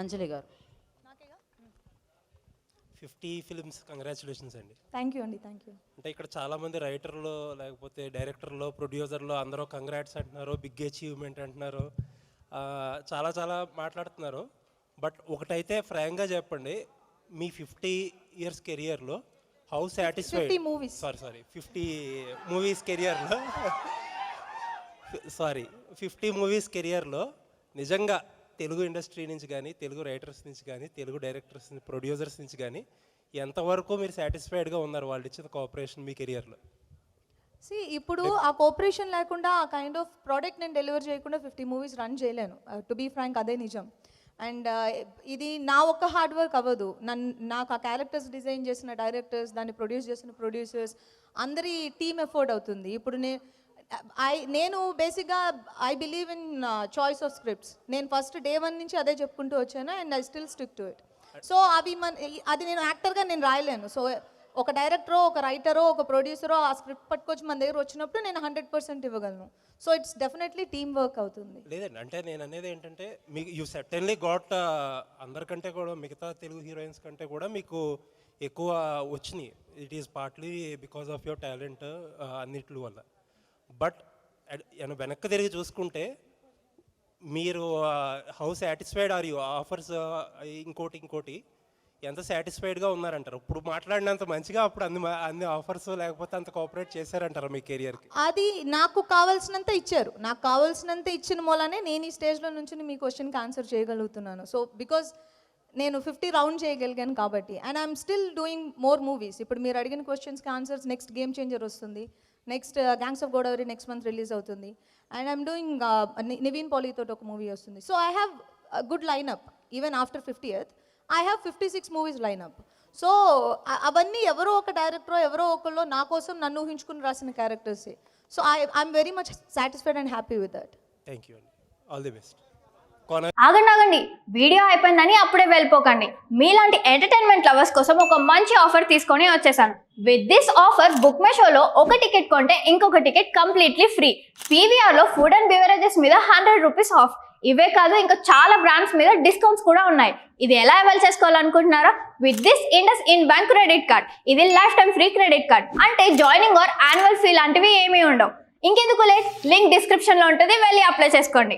అంజలి గారు. 50 films congratulations అండి. Thank you అండి, థ్యాంక్ యూ. అంటే ఇక్కడ చాలామంది రైటర్లు లేకపోతే డైరెక్టర్లు ప్రొడ్యూసర్లు అందరూ కంగ్రాట్స్ అంటున్నారు, బిగ్ అచీవ్మెంట్ అంటున్నారు, చాలా చాలా మాట్లాడుతున్నారు. బట్ ఒకటైతే ఫ్రాంక్గా చెప్పండి, మీ 50 ఇయర్స్ కెరియర్లో హౌ సాటిస్ఫైడ్ 50 మూవీస్ కెరియర్లో 50 మూవీస్ కెరియర్లో నిజంగా తెలుగు ఇండస్ట్రీ నుంచి కానీ, తెలుగు రైటర్స్ నుంచి కానీ, తెలుగు డైరెక్టర్స్ ప్రొడ్యూసర్స్ నుంచి కానీ ఎంతవరకు మీరు సాటిస్ఫైడ్గా ఉన్నారు వాళ్ళు ఇచ్చిన కోఆపరేషన్ మీ కెరియర్లో? ఇప్పుడు ఆ కోఆపరేషన్ లేకుండా ఆ కైండ్ ఆఫ్ ప్రోడక్ట్ నేను డెలివర్ చేయకుండా 50 మూవీస్ రన్ చేయలేను. టు బీ ఫ్రాంక్ అదే నిజం. అండ్ ఇది నా ఒక్క హార్డ్ వర్క్ అవ్వదు. నాకు ఆ క్యారెక్టర్స్ డిజైన్ చేసిన డైరెక్టర్స్, దాన్ని ప్రొడ్యూస్ చేసిన ప్రొడ్యూసర్స్ అందరి టీమ్ ఎఫర్ట్ అవుతుంది. ఇప్పుడు నేను బేసిక్గా I believe in choice of scripts. నేను ఫస్ట్ డే 1 నుంచి అదే చెప్పుకుంటూ వచ్చాను and I still stick to it. So అది నేను యాక్టర్గా నేను రాయలేను. సో ఒక డైరెక్టరో, ఒక రైటరో, ఒక ప్రొడ్యూసరో ఆ స్క్రిప్ట్ పట్టుకొచ్చి మన దగ్గర వచ్చినప్పుడు నేను 100% ఇవ్వగలను. So it's definitely team work అవుతుంది. లేదండి, అంటే నేను అనేది ఏంటంటే మీకు యూ సర్టెన్లీ గాట్ అందరికంటే కూడా మిగతా తెలుగు హీరోయిన్స్ కంటే కూడా మీకు ఎక్కువ వచ్చినాయి. It is partly because of your talent అన్నిటి వల్ల. బట్ వెనక్కి తిరిగి చూసుకుంటే మీరు how satisfied or you offers ఇంకోటి ఎంత సాటిస్ఫైడ్గా ఉన్నారంటారు? ఇప్పుడు మాట్లాడినంత మంచిగా అప్పుడు అన్ని ఆఫర్స్ లేకపోతే అంత కోఆపరేట్ చేశారంటారు మీ కెరియర్కి? అది నాకు కావాల్సినంత ఇచ్చారు. నాకు కావాల్సినంత ఇచ్చిన మూలనే నేను ఈ స్టేజ్లో నుంచి మీ క్వశ్చన్కి ఆన్సర్ చేయగలుగుతున్నాను. సో బికాజ్ నేను 50 రౌండ్ చేయగలిగాను కాబట్టి. And I'm still doing more movies. ఇప్పుడు మీరు అడిగిన క్వశ్చన్స్కి ఆన్సర్స్ నెక్స్ట్ గేమ్ చేంజర్ వస్తుంది, next gangs of Godavari next month release అవుతుంది, అండ్ ఐఎమ్ డూయింగ్ నివీన్ పాలీతో ఒక మూవీ వస్తుంది. So I have good lineup. Even after 50th I have 56 movies lineup. So అవన్నీ ఎవరో ఒక డైరెక్టరో ఎవరో ఒకళ్ళు నా కోసం నన్ను ఊహించుకుని రాసిన క్యారెక్టర్సే. So I'm very much satisfied and happy with that. Thank you అండి, ఆల్ ది బెస్ట్. ఆగండి, వీడియో అయిపోయిందని అప్పుడే వెళ్ళిపోకండి. మీలాంటి ఎంటర్టైన్మెంట్ లవర్స్ కోసం ఒక మంచి ఆఫర్ తీసుకొని వచ్చేసాను. With this offer book my షోలో ఒక టికెట్ కొంటే ఇంకొక టికెట్ కంప్లీట్లీ ఫ్రీ. పీవీఆర్లో ఫుడ్ అండ్ బెవరేజెస్ మీద 100 రూపీస్ ఆఫ్. ఇవే కాదు, ఇంకా చాలా బ్రాండ్స్ మీద డిస్కౌంట్స్ కూడా ఉన్నాయి. ఇది ఎలా అవైల్ చేసుకోవాలనుకుంటున్నారా? With this IndusInd bank credit card. ఇది lifetime free credit card. అంటే జాయినింగ్ ఆర్ యాన్యువల్ ఫీ లాంటివి ఏమీ ఉండవు. ఇంకెందుకు లేట్, లింక్ డిస్క్రిప్షన్లో ఉంటుంది, వెళ్ళి అప్లై చేసుకోండి.